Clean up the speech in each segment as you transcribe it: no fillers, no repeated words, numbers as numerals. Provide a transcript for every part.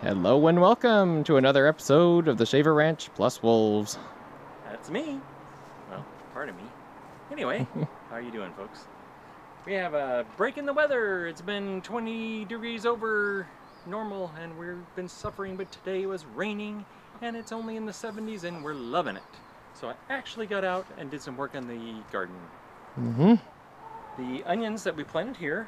Hello and welcome to another episode of the Shaver Ranch Plus Wolves. That's me. Well, part of me. Anyway, how are you doing, folks? We have a break in the weather. It's been 20 degrees over normal and we've been suffering, but today it was raining and it's only in the 70s and we're loving it. So I actually got out and did some work in the garden. The onions that we planted here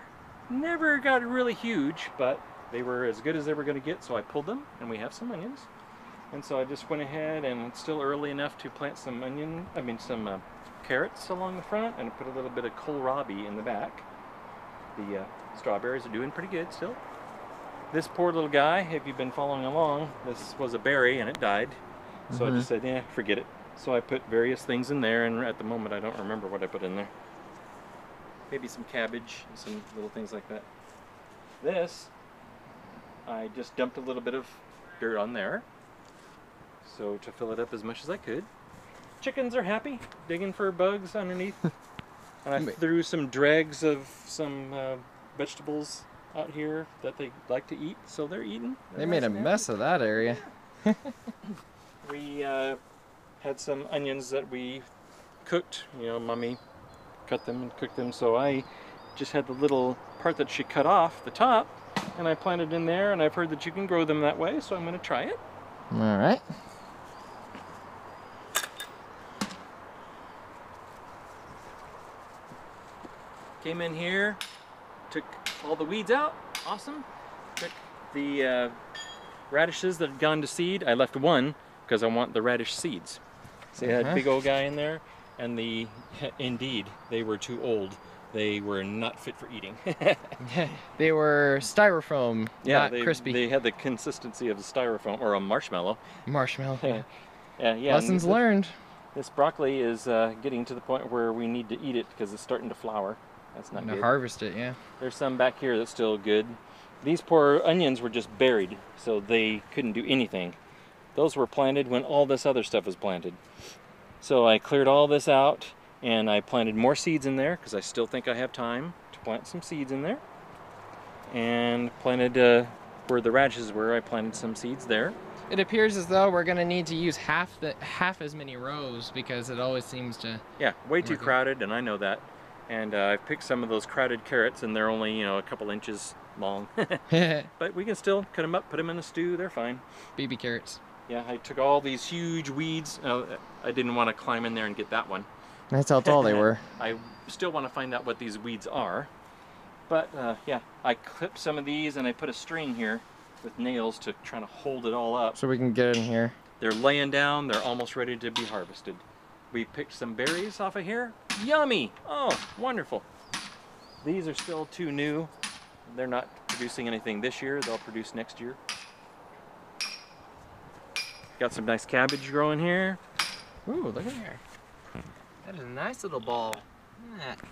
never got really huge, but they were as good as they were going to get, so I pulled them and we have some onions. And so I just went ahead, and it's still early enough to plant some carrots along the front and put a little bit of kohlrabi in the back. The strawberries are doing pretty good still. This poor little guy, if you've been following along, this was a berry and it died. So I just said, yeah, forget it. So I put various things in there, and at the moment I don't remember what I put in there. Maybe some cabbage and some little things like that. This, I just dumped a little bit of dirt on there, so to fill it up as much as I could. Chickens are happy, digging for bugs underneath. And I threw some dregs of some vegetables out here that they like to eat, so they're eating. They made a mess of that area. We had some onions that we cooked. You know, Mommy cut them and cooked them, so I just had the little part that she cut off the top, and I planted in there, and I've heard that you can grow them that way, so I'm going to try it. All right. Came in here, took all the weeds out, awesome. Took the radishes that had gone to seed. I left one because I want the radish seeds. So you had a big old guy in there, and indeed, they were too old. They were not fit for eating. They were styrofoam, not crispy. They had the consistency of a styrofoam or a marshmallow. Marshmallow. Yeah. Lessons learned. This broccoli is getting to the point where we need to eat it because it's starting to flower. That's not good. Harvest it, yeah. There's some back here that's still good. These poor onions were just buried, so they couldn't do anything. Those were planted when all this other stuff was planted. So I cleared all this out, and I planted more seeds in there because I still think I have time to plant some seeds in there. And planted where the radishes were, I planted some seeds there. It appears as though we're going to need to use half as many rows because it always seems to... Yeah, way too crowded, and I know that. And I picked some of those crowded carrots, and they're only, a couple inches long. But we can still cut them up, put them in a stew, they're fine. Baby carrots. Yeah, I took all these huge weeds. I didn't want to climb in there and get that one. That's how tall they were. I still want to find out what these weeds are. But yeah, I clipped some of these and I put a string here with nails to try to hold it all up. So we can get in here. They're laying down, they're almost ready to be harvested. We picked some berries off of here. Yummy! Oh, wonderful. These are still too new. They're not producing anything this year, they'll produce next year. Got some nice cabbage growing here. Ooh, look at there. That is a nice little ball. Look at that.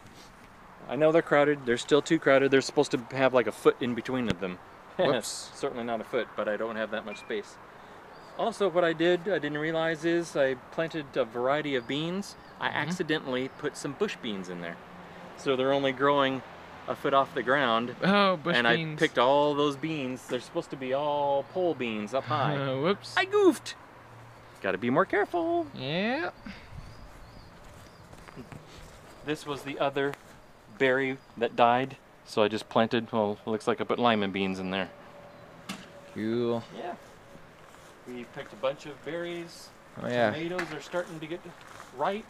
I know they're crowded. They're still too crowded. They're supposed to have like a foot in between of them. Whoops. Certainly not a foot, but I don't have that much space. Also, what I didn't realize is I planted a variety of beans. I accidentally put some bush beans in there. So they're only growing a foot off the ground. Oh, bush beans. And I picked all those beans. They're supposed to be all pole beans up high. Whoops. I goofed. Gotta be more careful. Yeah. This was the other berry that died. So I just planted, well, it looks like I put lima beans in there. Cool. Yeah. We picked a bunch of berries. Oh yeah. Tomatoes are starting to get ripe.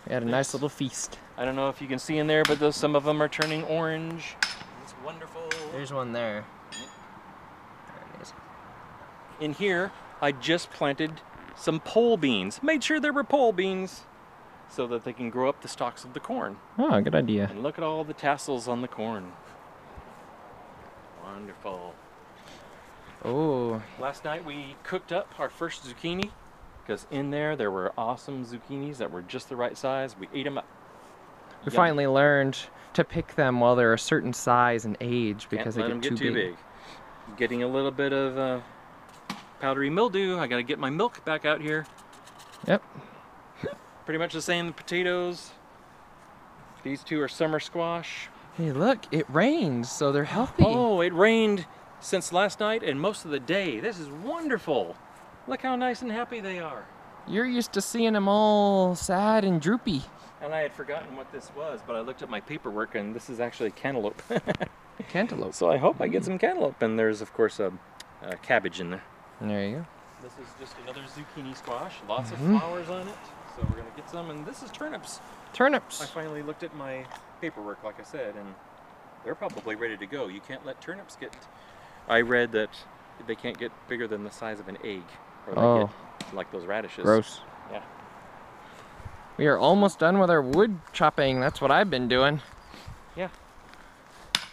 We had a nice little feast. I don't know if you can see in there, but some of them are turning orange. It's wonderful. There's one there. Yep. There it is. In here, I just planted some pole beans. Made sure there were pole beans so that they can grow up the stalks of the corn. Oh, good idea. And look at all the tassels on the corn. Wonderful. Oh. Last night we cooked up our first zucchini because in there were awesome zucchinis that were just the right size. We ate them up. We finally learned to pick them while they're a certain size and age because Can't they let get them too big. Getting a little bit of powdery mildew. I gotta get my milk back out here. Yep. Pretty much the same potatoes. These two are summer squash. Hey, look, it rains, so they're healthy. Oh, it rained since last night and most of the day. This is wonderful. Look how nice and happy they are. You're used to seeing them all sad and droopy. And I had forgotten what this was, but I looked at my paperwork and this is actually cantaloupe. Cantaloupe. So I hope I get some cantaloupe. And there's, of course, a cabbage in there. There you go. This is just another zucchini squash. Lots of flowers on it. So we're going to get some. And this is turnips. Turnips. I finally looked at my paperwork, like I said, and they're probably ready to go. You can't let turnips get... I read that they can't get bigger than the size of an egg. Or they get like those radishes. Gross. Yeah. We are almost done with our wood chopping. That's what I've been doing. Yeah.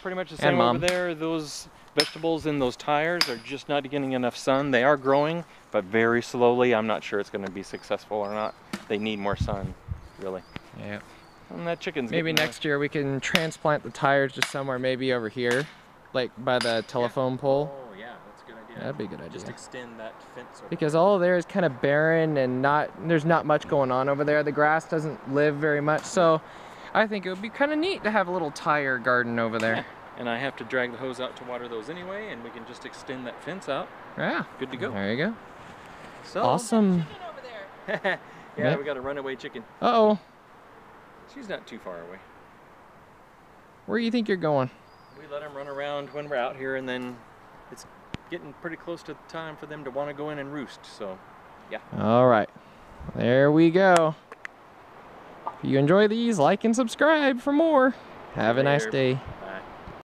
Pretty much the same over there. Those vegetables in those tires are just not getting enough sun. They are growing, but very slowly. I'm not sure it's going to be successful or not. They need more sun, really. Yeah. And that chicken's maybe next year we can transplant the tires to somewhere maybe over here, like by the telephone pole. Oh yeah, that's a good idea. That'd be a good idea. Just extend that fence over because all there is kind of barren and there's not much going on over there. The grass doesn't live very much, so I think it would be kind of neat to have a little tire garden over there. Yeah. And I have to drag the hose out to water those anyway, and we can just extend that fence out. Yeah. Good to go. There you go. So awesome. Chicken over there. Yeah, we got a runaway chicken. Uh-oh. She's not too far away. Where do you think you're going? We let them run around when we're out here, and then it's getting pretty close to the time for them to want to go in and roost, so yeah. All right. There we go. If you enjoy these, like and subscribe for more. Have a nice day.